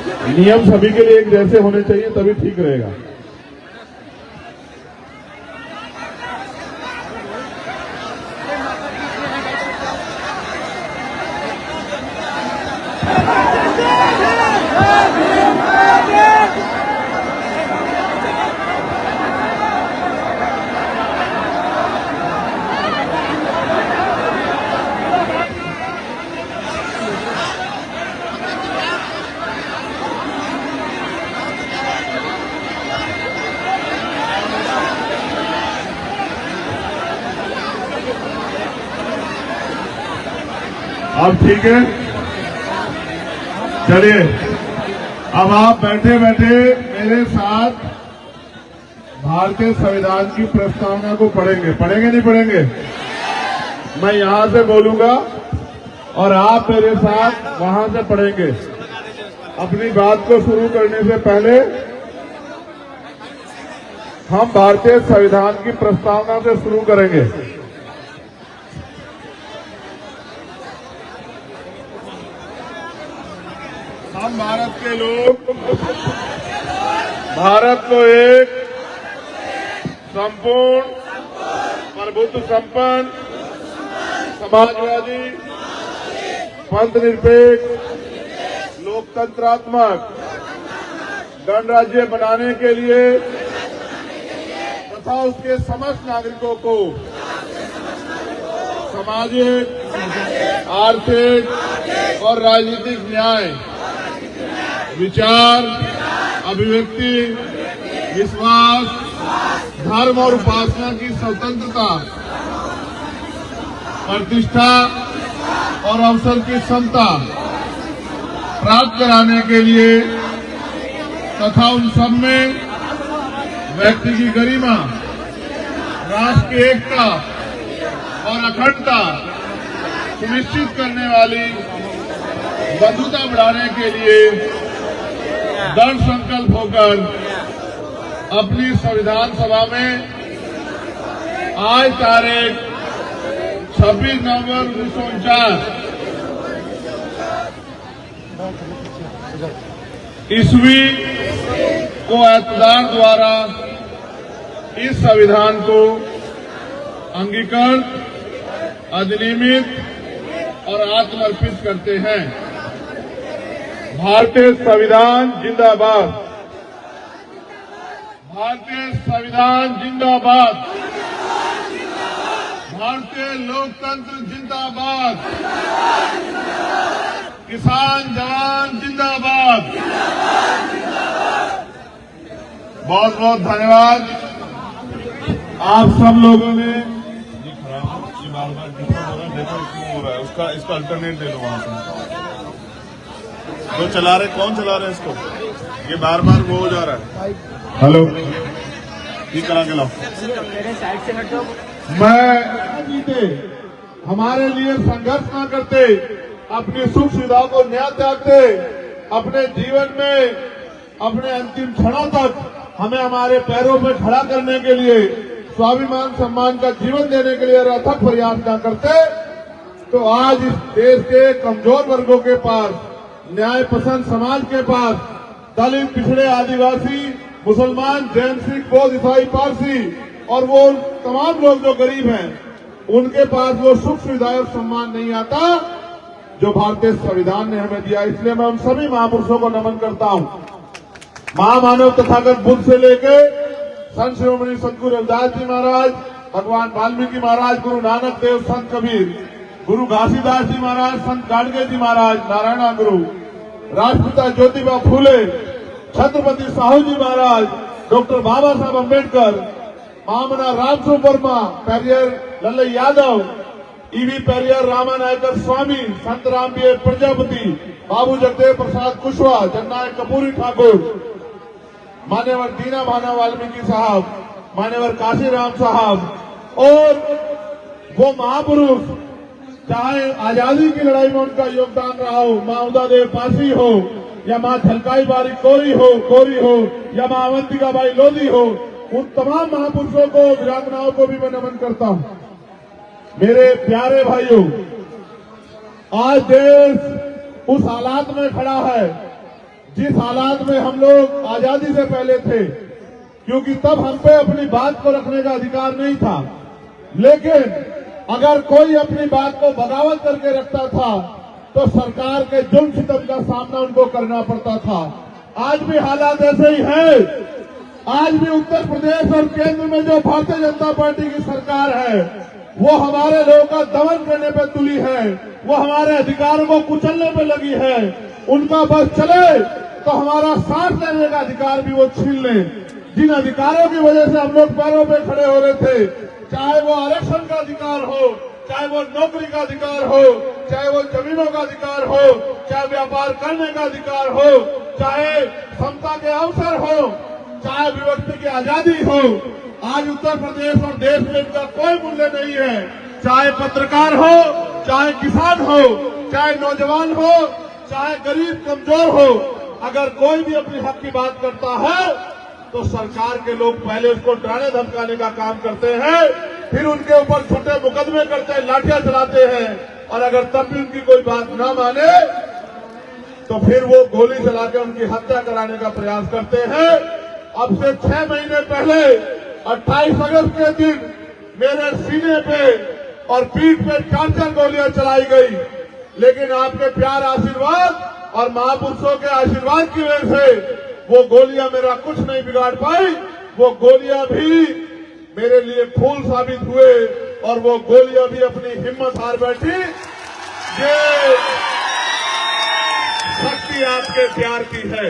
नियम सभी के लिए एक जैसे होने चाहिए, तभी ठीक रहेगा। अब ठीक है, चलिए अब आप बैठे बैठे मेरे साथ भारतीय संविधान की प्रस्तावना को पढ़ेंगे। पढ़ेंगे नहीं पढ़ेंगे? मैं यहां से बोलूंगा और आप मेरे साथ वहां से पढ़ेंगे। अपनी बात को शुरू करने से पहले हम भारतीय संविधान की प्रस्तावना से शुरू करेंगे। हम भारत के लोग भारत को एक संपूर्ण, प्रभुत्व संपन्न, समाजवादी, पंथ निरपेक्ष, लोकतंत्रात्मक गणराज्य बनाने के लिए तथा उसके समस्त नागरिकों को सामाजिक, आर्थिक और राजनीतिक न्याय, विचार, अभिव्यक्ति, विश्वास, धर्म और उपासना की स्वतंत्रता, प्रतिष्ठा और अवसर की समता प्राप्त कराने के लिए तथा उन सब में व्यक्ति की गरिमा, राष्ट्र की एकता और अखंडता सुनिश्चित करने वाली बंधुता बढ़ाने के लिए दृढ़ संकल्प होकर अपनी संविधान सभा में आज तारीख 26 नवंबर 1949 ईस्वी को ऐतदार द्वारा इस संविधान को अंगीकृत, अधिनियमित और आत्मर्पित करते हैं। भारतीय संविधान जिंदाबाद। भारतीय संविधान जिंदाबाद। भारतीय लोकतंत्र जिंदाबाद। किसान जवान जिंदाबाद। बहुत बहुत धन्यवाद। आप सब लोगों ने देखो हो रहा है, इसका अल्टरनेट दे दो वहां से। जो चला रहे, कौन चला रहे इसको? ये बार बार वो हो जा रहा है। हेलो, ठीक करा के लाओ। मैं जीते हमारे लिए संघर्ष न करते, अपनी सुख सुविधाओं को न्याय त्यागते, अपने जीवन में अपने अंतिम क्षणों तक हमें हमारे पैरों पर खड़ा करने के लिए, स्वाभिमान सम्मान का जीवन देने के लिए अथक प्रयास न करते, तो आज इस देश के कमजोर वर्गों के पास, न्याय पसंद समाज के पास, दलित, पिछड़े, आदिवासी, मुसलमान, जैन, सिख, बौद्ध, ईसाई, पारसी और वो तमाम लोग जो गरीब हैं, उनके पास वो सुख सुविधाएं और सम्मान नहीं आता जो भारतीय संविधान ने हमें दिया। इसलिए मैं उन सभी महापुरुषों को नमन करता हूं। महामानव तथागत बुद्ध से लेके संत शिरोमणि संत गुरु रविदास जी महाराज, भगवान वाल्मीकि महाराज, गुरु नानक देव, संत कबीर, गुरु घासीदास जी महाराज, संत गाडगे जी महाराज, नारायणा गुरु, राष्ट्रपिता ज्योतिबा फूले, छत्रपति साहू जी महाराज, डॉक्टर बाबा साहब अम्बेडकर, महामना रामस्वरूप वर्मा, पेरियर लल्लई यादव, ईवी पेरियर रामानायकर स्वामी, संत रामबीए प्रजापति, बाबू जगदेव प्रसाद कुशवाहा, जननायक कपूरी ठाकुर, मान्यवर दीना भाना वाल्मीकि साहब, मान्यवर काशीराम साहब और वो महापुरुष, चाहे आजादी की लड़ाई में उनका योगदान रहा हो, माँ उदा देव पासी हो या माँ झलकाई बारी कोरी हो या माँ अवंतिका बाई लोधी हो, उन तमाम महापुरुषों को, वीरांगनाओं को भी मैं नमन करता हूं। मेरे प्यारे भाइयों, आज देश उस हालात में खड़ा है जिस हालात में हम लोग आजादी से पहले थे, क्योंकि तब हम पे अपनी बात को रखने का अधिकार नहीं था, लेकिन अगर कोई अपनी बात को बगावत करके रखता था तो सरकार के जुल्म सितम का सामना उनको करना पड़ता था। आज भी हालात ऐसे ही हैं। आज भी उत्तर प्रदेश और केंद्र में जो भारतीय जनता पार्टी की सरकार है, वो हमारे लोगों का दमन करने पर तुली है, वो हमारे अधिकारों को कुचलने पर लगी है। उनका बस चले तो हमारा सांस लेने का अधिकार भी वो छीन लें। जिन अधिकारों की वजह से हम लोग पैरों पे खड़े हो रहे थे, चाहे वो आरक्षण का अधिकार हो, चाहे वो नौकरी का अधिकार हो, चाहे वो जमीनों का अधिकार हो, चाहे व्यापार करने का अधिकार हो, चाहे समता के अवसर हो, चाहे अभिव्यक्ति की आजादी हो, आज उत्तर प्रदेश और देश में इनका कोई मूल्य नहीं है। चाहे पत्रकार हो, चाहे किसान हो, चाहे नौजवान हो, चाहे गरीब कमजोर हो, अगर कोई भी अपने हक की बात करता है तो सरकार के लोग पहले उसको डराने धमकाने का काम करते हैं, फिर उनके ऊपर छोटे मुकदमे करते हैं, लाठियां चलाते हैं, और अगर तब भी उनकी कोई बात न माने तो फिर वो गोली चला के उनकी हत्या कराने का प्रयास करते हैं। अब से 6 महीने पहले 28 अगस्त के दिन मेरे सीने पे और पीठ पे 4 गोलियां चलाई गई, लेकिन आपके प्यार आशीर्वाद और महापुरुषों के आशीर्वाद की वजह से वो गोलियां मेरा कुछ नहीं बिगाड़ पाई। वो गोलियां भी मेरे लिए फूल साबित हुए और वो गोलियां भी अपनी हिम्मत हार बैठी। ये शक्ति आपके प्यार की है,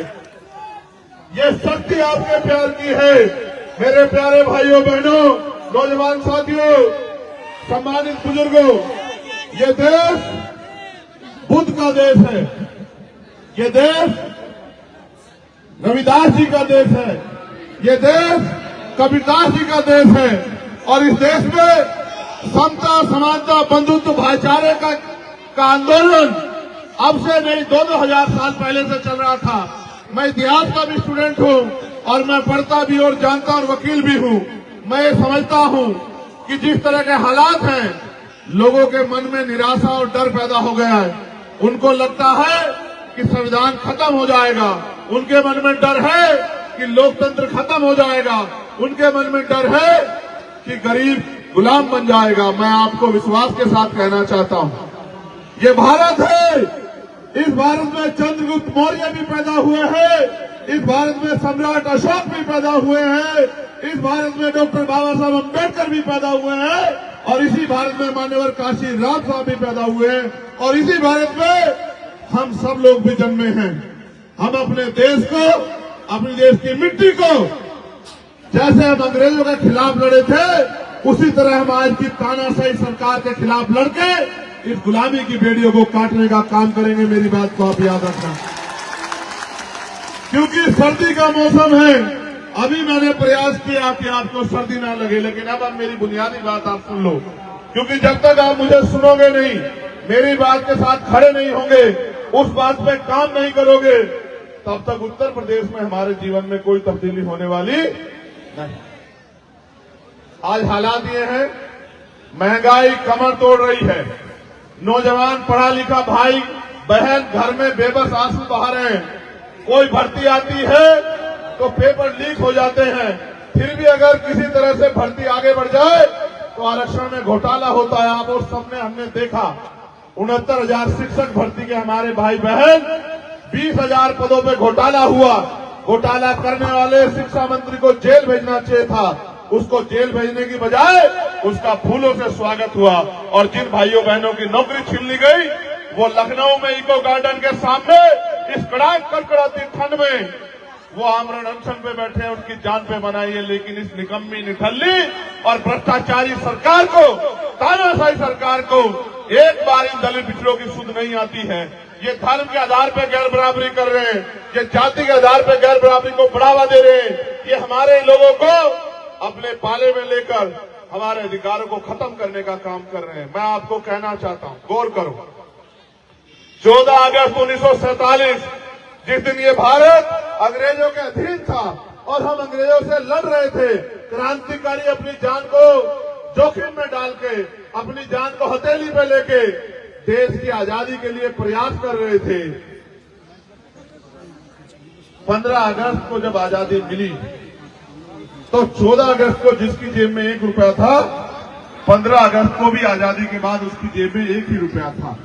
ये शक्ति आपके प्यार की है। मेरे प्यारे भाइयों बहनों, नौजवान साथियों, सम्मानित बुजुर्गों, ये देश बुद्ध का देश है, ये देश रविदास जी का देश है, ये देश कबीरदास जी का देश है, और इस देश में समता, समानता, बंधुत्व, भाईचारे का आंदोलन अब से नहीं 2-2000 साल पहले से चल रहा था। मैं इतिहास का भी स्टूडेंट हूं और मैं पढ़ता भी और जानता और वकील भी हूं। मैं ये समझता हूं कि जिस तरह के हालात हैं, लोगों के मन में निराशा और डर पैदा हो गया है। उनको लगता है कि संविधान खत्म हो जाएगा, उनके मन में डर है कि लोकतंत्र खत्म हो जाएगा, उनके मन में डर है कि गरीब गुलाम बन जाएगा। मैं आपको विश्वास के साथ कहना चाहता हूं, ये भारत है, इस भारत में चंद्रगुप्त मौर्य भी पैदा हुए हैं, इस भारत में सम्राट अशोक भी पैदा हुए हैं, इस भारत में डॉक्टर बाबा साहब अम्बेडकर भी पैदा हुए हैं, और इसी भारत में मान्यवर काशी राम साहब भी पैदा हुए हैं, और इसी भारत में हम सब लोग भी जन्मे हैं। हम अपने देश को, अपने देश की मिट्टी को, जैसे हम अंग्रेजों के खिलाफ लड़े थे, उसी तरह हम आज की तानाशाही सरकार के खिलाफ लड़के इस गुलामी की बेड़ियों को काटने का काम करेंगे। मेरी बात को आप याद रखना, क्योंकि सर्दी का मौसम है। अभी मैंने प्रयास किया कि आपको सर्दी ना लगे, लेकिन अब मेरी बुनियादी बात आप सुन लो, क्योंकि जब तक आप मुझे सुनोगे नहीं, मेरी बात के साथ खड़े नहीं होंगे, उस बात पे काम नहीं करोगे, तब तक उत्तर प्रदेश में हमारे जीवन में कोई तब्दीली होने वाली नहीं। आज हालात ये हैं, महंगाई कमर तोड़ रही है, नौजवान पढ़ा लिखा भाई बहन घर में बेबस आंसू बहा रहे हैं। कोई भर्ती आती है तो पेपर लीक हो जाते हैं, फिर भी अगर किसी तरह से भर्ती आगे बढ़ जाए तो आरक्षण में घोटाला होता है। आप और सबने हमने देखा 69,000 शिक्षक भर्ती के हमारे भाई बहन, 20,000 पदों पे घोटाला हुआ। घोटाला करने वाले शिक्षा मंत्री को जेल भेजना चाहिए था, उसको जेल भेजने की बजाय उसका फूलों से स्वागत हुआ। और जिन भाइयों बहनों की नौकरी छीन ली गई, वो लखनऊ में इको गार्डन के सामने इस कड़कड़ाती ठंड में वो आमरण अनशन पे बैठे हैं, उनकी जान पे बनाई है। लेकिन इस निकम्मी, निठल्ली और भ्रष्टाचारी सरकार को, तानाशाही सरकार को एक बार इन दलित पिछड़ों की सुध नहीं आती है। ये धर्म के आधार पर गैर बराबरी कर रहे हैं, ये जाति के आधार पर गैर बराबरी को बढ़ावा दे रहे हैं, ये हमारे लोगों को अपने पाले में लेकर हमारे अधिकारों को खत्म करने का काम कर रहे हैं। मैं आपको कहना चाहता हूं, गौर करो, 14 अगस्त 1947 जिस दिन ये भारत अंग्रेजों के अधीन था और हम अंग्रेजों से लड़ रहे थे, क्रांतिकारी अपनी जान को जोखिम में डाल के, अपनी जान को हथेली पे लेके देश की आजादी के लिए प्रयास कर रहे थे। 15 अगस्त को जब आजादी मिली तो 14 अगस्त को जिसकी जेब में 1 रुपया था, 15 अगस्त को भी आजादी के बाद उसकी जेब में 1 ही रुपया था।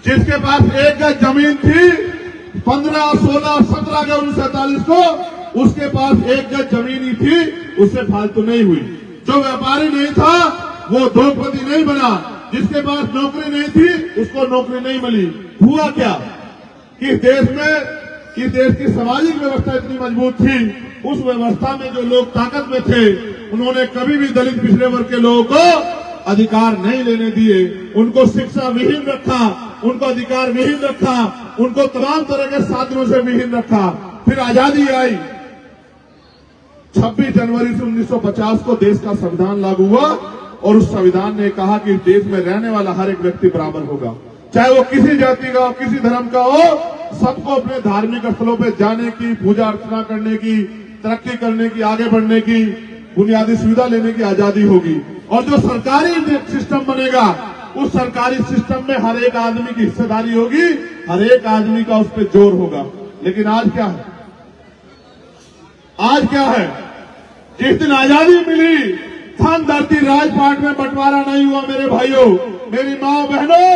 जिसके पास 1 गज जमीन थी 15, 16, 17 अगस्त 1947 को उसके पास 1 गज जमीन ही थी, उससे फालतू नहीं हुई। जो व्यापारी नहीं था वो उद्योगपति नहीं बना, जिसके पास नौकरी नहीं थी उसको नौकरी नहीं मिली। हुआ क्या कि इस देश की सामाजिक व्यवस्था इतनी मजबूत थी, उस व्यवस्था में जो लोग ताकत में थे उन्होंने कभी भी दलित पिछड़े वर्ग के लोगों को अधिकार नहीं लेने दिए। उनको शिक्षा विहीन रखा, उनको अधिकार विहीन रखा, उनको तमाम तरह के साधनों से विहीन रखा। फिर आजादी आई, 26 जनवरी से 1950 को देश का संविधान लागू हुआ और उस संविधान ने कहा कि देश में रहने वाला हर एक व्यक्ति बराबर होगा, चाहे वो किसी जाति का हो, किसी धर्म का हो, सबको अपने धार्मिक स्थलों पे जाने की, पूजा अर्चना करने की, तरक्की करने की, आगे बढ़ने की, बुनियादी सुविधा लेने की आजादी होगी। और जो सरकारी सिस्टम बनेगा उस सरकारी सिस्टम में हर एक आदमी की हिस्सेदारी होगी, हर एक आदमी का उस पर जोर होगा। लेकिन आज क्या है? आज क्या है? जिस दिन आजादी मिली धन धरती राजपाट में बंटवारा नहीं हुआ मेरे भाइयों, मेरी माँ बहनों।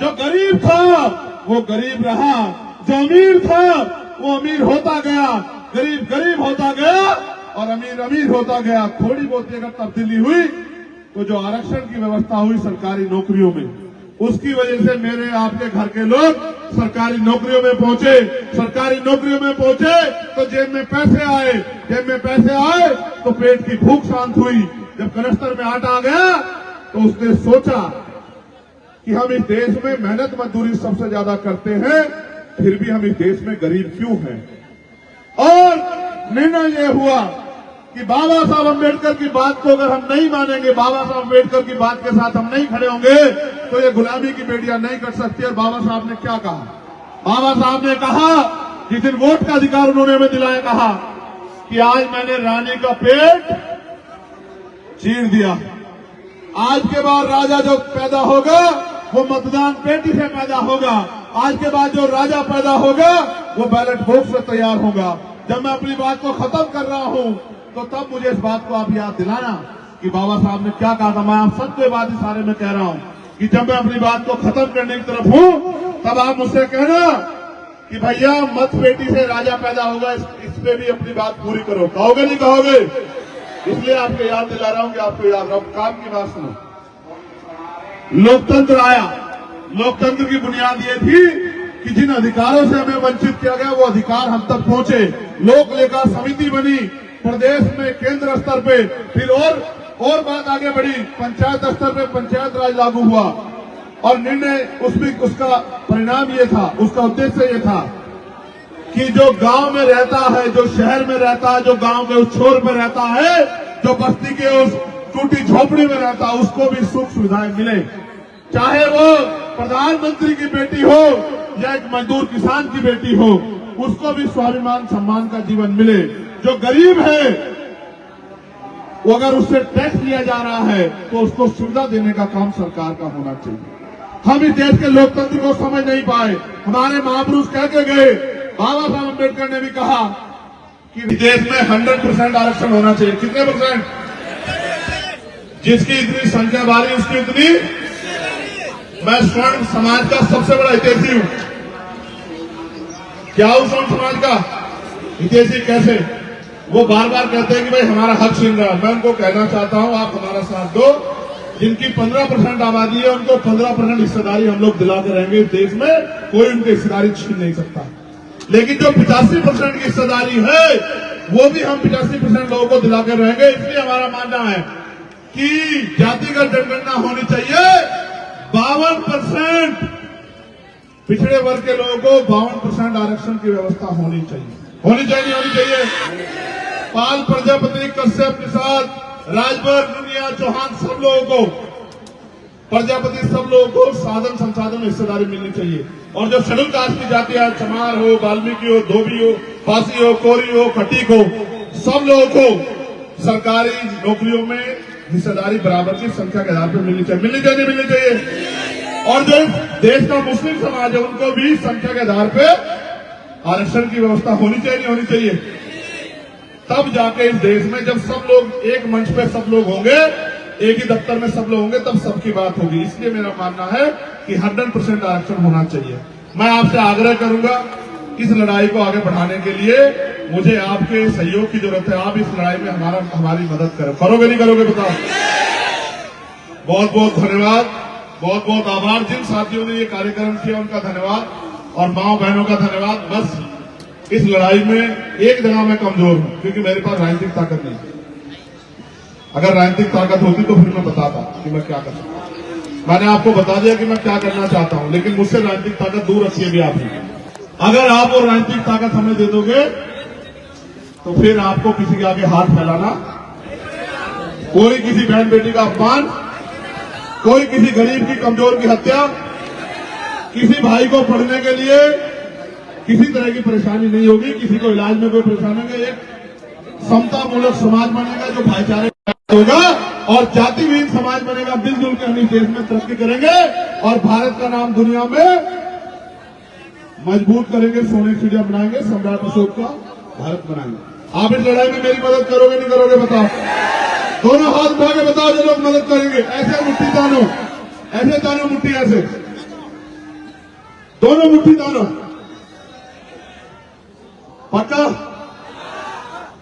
जो गरीब था वो गरीब रहा, जो अमीर था वो अमीर होता गया, गरीब गरीब होता गया और अमीर अमीर होता गया। थोड़ी बहुत अगर तब्दीली हुई तो जो आरक्षण की व्यवस्था हुई सरकारी नौकरियों में, उसकी वजह से मेरे आपके घर के लोग सरकारी नौकरियों में पहुंचे। सरकारी नौकरियों में पहुंचे तो जेब में पैसे आए, जेब में पैसे आए तो पेट की भूख शांत हुई। जब कनस्तर में आटा आ गया तो उसने सोचा कि हम इस देश में मेहनत मजदूरी सबसे ज्यादा करते हैं, फिर भी हम इस देश में गरीब क्यों हैं। और निर्णय यह हुआ कि बाबा साहब अम्बेडकर की बात को अगर हम नहीं मानेंगे, बाबा साहब अम्बेडकर की बात के साथ हम नहीं खड़े होंगे तो ये गुलामी की बेटियां नहीं कर सकती। और बाबा साहब ने क्या कहा? बाबा साहब ने कहा, जिस दिन वोट का अधिकार उन्होंने हमें दिलाया, कहा कि आज मैंने रानी का पेट चीर दिया। आज के बाद राजा जो पैदा होगा वो मतदान पेटी से पैदा होगा। आज के बाद जो राजा पैदा होगा वो बैलेट बॉक्स से तैयार होगा। जब मैं अपनी बात को खत्म कर रहा हूं तो तब मुझे इस बात को आप याद दिलाना कि बाबा साहब ने क्या कहा था। मैं आप सबके बात इस बारे में कह रहा हूं कि जब मैं अपनी बात को खत्म करने की तरफ हूं तब आप मुझसे कहना कि भैया मत बेटी से राजा पैदा होगा, इस पे भी अपनी बात पूरी करो। कहोगे नहीं कहोगे? इसलिए आपको याद दिला रहा हूं कि आपको याद रहो। काम की बात सुनो। लोकतंत्र आया। लोकतंत्र की बुनियाद ये थी कि जिन अधिकारों से हमें वंचित किया गया वो अधिकार हम तक पहुंचे। लोक लेखा समिति बनी प्रदेश में, केंद्र स्तर पे। फिर और बात आगे बढ़ी, पंचायत स्तर पे पंचायत राज लागू हुआ और निर्णय उसका परिणाम ये था, उसका उद्देश्य ये था कि जो गांव में रहता है, जो शहर में रहता है, जो गांव के उस छोर में रहता है, जो बस्ती के उस टूटी झोपड़ी में रहता है, उसको भी सुख सुविधाएं मिले। चाहे वो प्रधानमंत्री की बेटी हो या एक मजदूर किसान की बेटी हो, उसको भी स्वाभिमान सम्मान का जीवन मिले। जो गरीब है वो अगर उससे टैक्स लिया जा रहा है तो उसको सुविधा देने का काम सरकार का होना चाहिए। हम इस देश के लोकतंत्र को समझ नहीं पाए। हमारे महापुरुष कह के गए, बाबा साहब अम्बेडकर ने भी कहा कि देश में 100% आरक्षण होना चाहिए। कितने परसेंट? जिसकी इतनी संख्या बारी उसकी इतनी। मैं स्वर्ण समाज का सबसे बड़ा हितैषी हूं। क्या हूं स्वर्ण समाज का हितैषी? कैसे? वो बार बार कहते हैं कि भाई हमारा हक छीन रहा है। मैं उनको कहना चाहता हूं आप हमारा साथ दो। जिनकी 15% आबादी है उनको 15% हिस्सेदारी हम लोग दिला के रहेंगे इस देश में, कोई उनकी हिस्सेदारी छीन नहीं सकता। लेकिन जो 85% की हिस्सेदारी है वो भी हम 85% लोगों को दिला के रहेंगे। इसलिए हमारा मानना है कि जातिगत जनगणना होनी चाहिए। 52% पिछड़े वर्ग के लोगों को 52% आरक्षण की व्यवस्था होनी चाहिए। होनी चाहिए। पाल प्रजापति, कश्यप, निषाद, राजभर, दुनिया, चौहान, सब लोगों को, प्रजापति, सब लोगों को साधन संसाधन में हिस्सेदारी मिलनी चाहिए। और जो शेड्यूल कास्ट की जातियां, चमार हो, वाल्मीकि हो, धोबी हो, पासी हो, कोरी हो, खटीक हो, सब लोगों को सरकारी नौकरियों में हिस्सेदारी बराबर की संख्या के आधार पर मिलनी चाहिए। और जो देश का मुस्लिम समाज है उनको भी संख्या के आधार पर आरक्षण की व्यवस्था होनी चाहिए नहीं होनी चाहिए? तब जाके इस देश में जब सब लोग एक मंच पे सब लोग होंगे, एक ही दफ्तर में सब लोग होंगे, तब सबकी बात होगी। इसलिए मेरा मानना है कि 100% आरक्षण होना चाहिए। मैं आपसे आग्रह करूंगा, इस लड़ाई को आगे बढ़ाने के लिए मुझे आपके सहयोग की जरूरत है। आप इस लड़ाई में हमारी मदद करें। करोगे नहीं करोगे बताओ? बहुत बहुत धन्यवाद, बहुत बहुत आभार। जिन साथियों ने ये कार्यक्रम किया उनका धन्यवाद, और माओ बहनों का धन्यवाद। बस इस लड़ाई में एक जगह मैं कमजोर हूं, क्योंकि मेरे पास राजनीतिक ताकत नहीं। अगर राजनीतिक ताकत होती तो फिर मैं बताता कि मैं क्या कर सकता हूं। मैंने आपको बता दिया कि मैं क्या करना चाहता हूं, लेकिन मुझसे राजनीतिक ताकत दूर रखिए भी आप। अगर आप वो राजनीतिक ताकत हमें दे दोगे तो फिर आपको किसी के आगे हाथ फैलाना, कोई किसी बहन बेटी का अपमान, कोई किसी गरीब की कमजोर की हत्या, किसी भाई को पढ़ने के लिए किसी तरह की परेशानी नहीं होगी, किसी को इलाज में कोई परेशानी नहीं। एक समतामूलक समाज बनेगा जो भाईचारे होगा, और जातिविहीन समाज बनेगा। मिलजुल के हम इस देश में तरक्की करेंगे और भारत का नाम दुनिया में मजबूत करेंगे, सोने की चिड़िया बनाएंगे, सम्राट अशोक का भारत बनाएंगे। आप इस लड़ाई में मेरी मदद करोगे नहीं करोगे बताओ? दोनों हाथ उठा के बताओ जो लोग मदद करेंगे। ऐसे मुट्ठी तानो, ऐसे तानो मुट्ठी, ऐसे दोनों मुट्ठी तानो। पक्का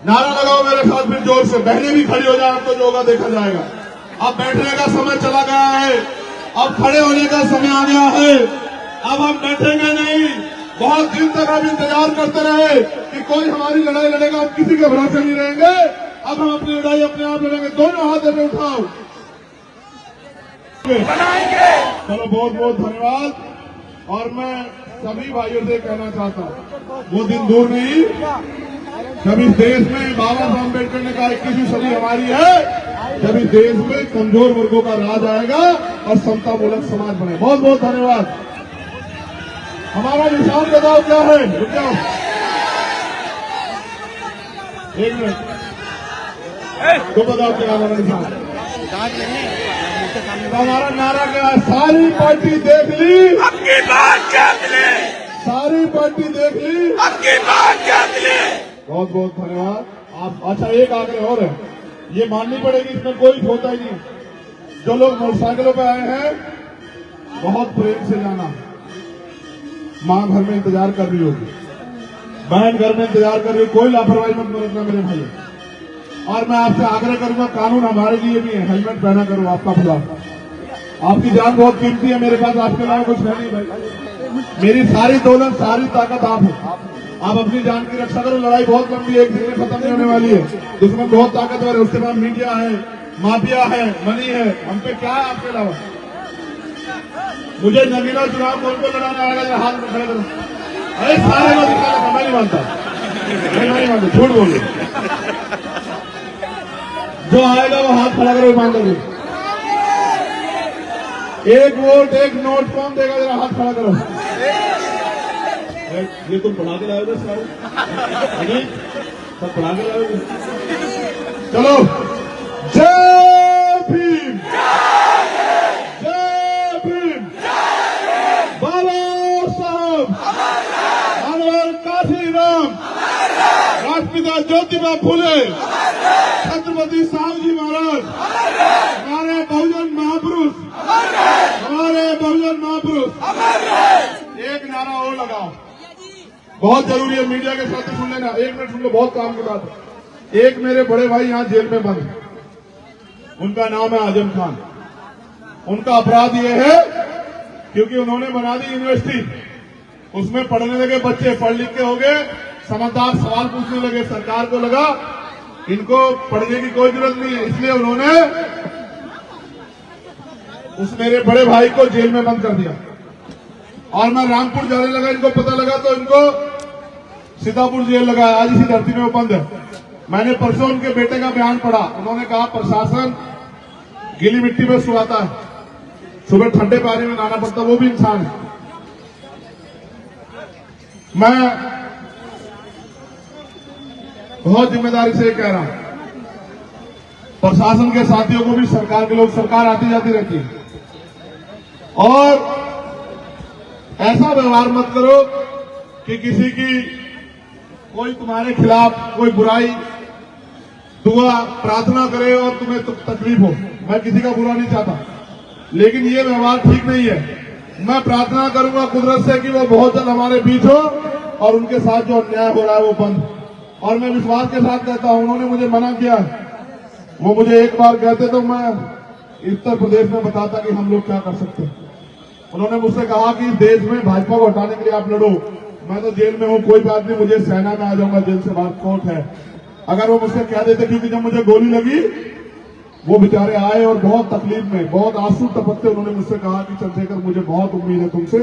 नारा लगाओ मेरे साथ फिर जोर से। बहनें भी खड़ी हो जाए, अब तो जो होगा देखा जाएगा। अब बैठने का समय चला गया है, अब खड़े होने का समय आ गया है। अब हम बैठेंगे नहीं। बहुत दिन तक हम इंतजार करते रहे कि कोई हमारी लड़ाई लड़ेगा, हम किसी के भरोसे नहीं रहेंगे। अब हम अपनी लड़ाई अपने आप लड़ेंगे। दोनों हाथ में उठाओ, चलो। बहुत बहुत धन्यवाद। और मैं सभी भाइयों से कहना चाहता हूं, वो दिन दूर नहीं जब इस देश में बाबा साहब अम्बेडकर ने कहा 21वीं सदी हमारी है, जब इस देश में कमजोर वर्गों का राज आएगा और समतामूलक समाज बने। बहुत बहुत धन्यवाद। हमारा निशान बताओ क्या है? रुक जाओ एक मिनट, तो बताओ क्या हमारा निशान? हमारा नारा क्या है? सारी पार्टी देख ली, आपकी बात क्या मिले। सारी पार्टी देख ली, आपकी बात क्या मिले। बहुत बहुत धन्यवाद आप। अच्छा, एक आग्रह और है, ये माननी पड़ेगी, इसमें कोई होता ही नहीं। जो लोग मोटरसाइकिलों पे आए हैं, बहुत प्रेम से जाना। मां घर में इंतजार कर रही होगी, बहन घर में इंतजार कर रही हो, कोई लापरवाही मत बरतना मेरे भाई। और मैं आपसे आग्रह करूंगा, कानून हमारे लिए भी है, हेलमेट पहना करो। आपका खुदा, आपकी जान बहुत कीमती है मेरे पास, आपके अलावा कुछ है नहीं भाई। मेरी सारी दौलत, सारी ताकत आप है। आप अपनी जान की रक्षा करो। लड़ाई बहुत लंबी है, एक दिन में खत्म नहीं होने वाली है। दुश्मन बहुत ताकतवर है, उसके बाद मीडिया है, माफिया है, मनी है। हम पे क्या है आपके अलावा? मुझे नगीना चुनाव कौन को लड़ाना आएगा? जरा हाथ में खड़े करो। अरे सारे लोग दिखाना, मैं नहीं मानता, मैं नहीं मानता, झूठ बोल रहे। जो आएगा वो हाथ खड़ा करो, ईमानदारी। एक वोट एक नोट कौन देगा? जरा हाथ खड़ा करो। ये तुम पढ़ा के लाओगे सारे? सब पढ़ा के लाओगे? चलो, जय भीम, जय भीम। बाबा साहब, अनवर काशीराम, राष्ट्रपिता ज्योतिबा फुले, छत्रपति साहू महाराज, हमारे बहुजन महापुरुष, हमारे बहुजन महापुरुष। एक नारा और लगाओ, बहुत जरूरी है। मीडिया के साथ सुन लेना, एक मिनट सुन लो, बहुत काम की बात है। एक मेरे बड़े भाई यहाँ जेल में बंद, उनका नाम है आजम खान। उनका अपराध ये है क्योंकि उन्होंने बना दी यूनिवर्सिटी, उसमें पढ़ने लगे बच्चे, पढ़ लिख के हो गए समझदार, सवाल पूछने लगे। सरकार को लगा इनको पढ़ने की कोई जरूरत नहीं है, इसलिए उन्होंने उस मेरे बड़े भाई को जेल में बंद कर दिया। और मैं रामपुर जाने लगा, इनको पता लगा तो इनको सीतापुर जेल लगाया। आज इसी धरती में वो बंद है। मैंने परसों उनके बेटे का बयान पढ़ा, उन्होंने कहा प्रशासन गीली मिट्टी में सुलाता है, सुबह ठंडे पानी में नहाना पड़ता, वो भी इंसान है। मैं बहुत जिम्मेदारी से कह रहा हूं, प्रशासन के साथियों को भी, सरकार के लोग, सरकार आती जाती रहती है, और ऐसा व्यवहार मत करो कि किसी की कोई तुम्हारे खिलाफ कोई बुराई दुआ प्रार्थना करे और तुम्हें तकलीफ हो। मैं किसी का बुरा नहीं चाहता, लेकिन ये व्यवहार ठीक नहीं है। मैं प्रार्थना करूंगा कुदरत से कि वो बहुत जल्द हमारे बीच हो और उनके साथ जो अन्याय हो रहा है वो बंद। और मैं विश्वास के साथ कहता हूं, उन्होंने मुझे मना किया। वो मुझे एक बार कहते तो मैं उत्तर प्रदेश में बताता कि हम लोग क्या कर सकते हैं। उन्होंने मुझसे कहा कि इस देश में भाजपा को हटाने के लिए आप लड़ो। मैं तो जेल में हूं, कोई बात नहीं, मुझे सेना में आ जाऊंगा, जेल से बाहर कोर्ट है। अगर वो मुझसे कह देते, क्योंकि जब मुझे गोली लगी वो बेचारे आए और बहुत तकलीफ में, बहुत आंसू टपकते उन्होंने मुझसे कहा कि चंद्रशेखर, मुझे बहुत उम्मीद है तुमसे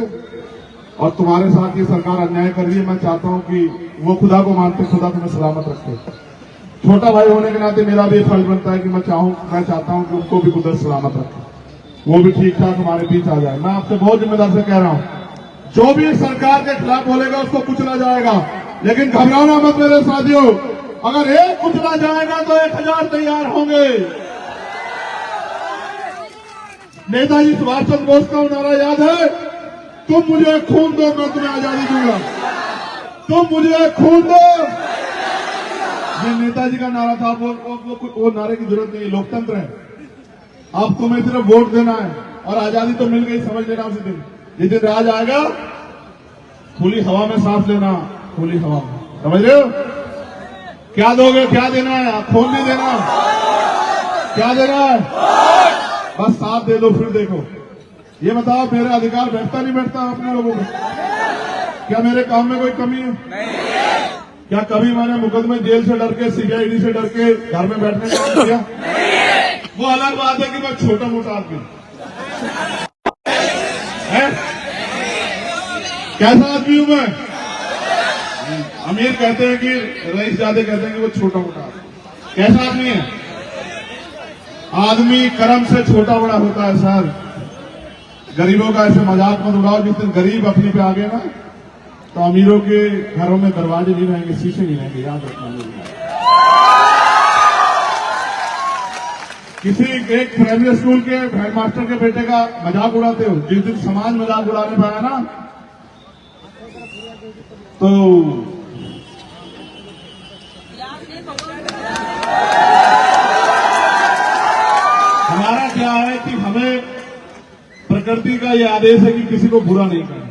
और तुम्हारे साथ ये सरकार अन्याय कर रही है। मैं चाहता हूं कि वो खुदा को मानते, खुदा तुम्हें सलामत रखे। छोटा भाई होने के नाते मेरा भी फर्ज बनता है कि मैं चाहता हूं कि उनको भी कुदरत सलामत रखे, वो भी ठीक ठाक हमारे बीच आ जाए। मैं आपसे बहुत जिम्मेदार से कह रहा हूं, जो भी सरकार के खिलाफ बोलेगा उसको कुचला जाएगा, लेकिन घबराना मत मेरे साथियों। अगर एक कुचला जाएगा तो 1000 तैयार होंगे। नेताजी सुभाष चंद्र बोस का नारा याद है, तुम मुझे खून दो मैं तुम्हें आजादी दूंगा। तुम मुझे खून दो, ये नेताजी का नारा था। वो नारे की जरूरत नहीं है, लोकतंत्र है। अब तुम्हें सिर्फ वोट देना है और आजादी तो मिल गई, समझ लेना उसी दिन। जिस दिन राज आएगा, खुली हवा में सांस लेना, खुली हवा में, समझ रहे हो? क्या दोगे, क्या देना है? खून नहीं देना, क्या देना है? बस साथ दे दो, फिर देखो। ये बताओ, मेरा अधिकार बैठता नहीं बैठता अपने लोगों को? क्या मेरे काम में कोई कमी है? क्या कभी मैंने मुकदमे जेल से डर के, सीबीआईडी से डर के घर में बैठने का काम किया? वो अलग बात है कि मैं छोटा मोटा आदमी है। कैसा आदमी हूं मैं? अमीर कहते हैं कि रईस ज्यादा कहते हैं कि वो छोटा मोटा आदमी। कैसा आदमी है? आदमी कर्म से छोटा बड़ा होता है सर। गरीबों का ऐसे मजाक मत उड़ाओ। जिस दिन गरीब अपने पे आ गए ना, तो अमीरों के घरों में दरवाजे नहीं रहेंगे, शीशे नहीं रहेंगे, याद रखना। किसी एक प्राइमरी स्कूल के हेडमास्टर के बेटे का मजाक उड़ाते हो, जिस दिन समाज मजाक उड़ाने पाया ना, तो हमारा क्या है कि हमें प्रकृति का ये आदेश है कि किसी को बुरा नहीं करना।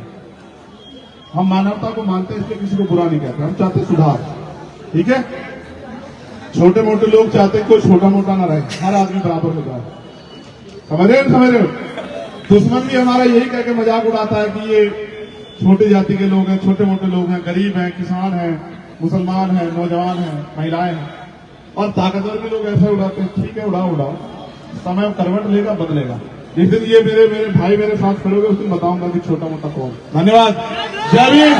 हम मानवता को मानते हैं, इसलिए किसी को बुरा नहीं कहते। हम चाहते सुधार, ठीक है? छोटे मोटे लोग चाहते हैं कोई छोटा मोटा ना रहे, हर आदमी बराबर हो जाए। समझ रहे हो? दुश्मन भी हमारा यही कह के मजाक उड़ाता है कि ये छोटी जाति के लोग हैं, छोटे मोटे लोग हैं, गरीब हैं, किसान हैं, मुसलमान हैं, नौजवान हैं, महिलाएं हैं। और ताकतवर भी लोग ऐसे उड़ाते हैं। ठीक है, उड़ाओ, समय करवट लेगा, बदलेगा। जिस दिन ये मेरे भाई मेरे साथ खड़े होंगे, उस दिन बताऊंगा कि छोटा मोटा कौन। धन्यवाद। जय भीम।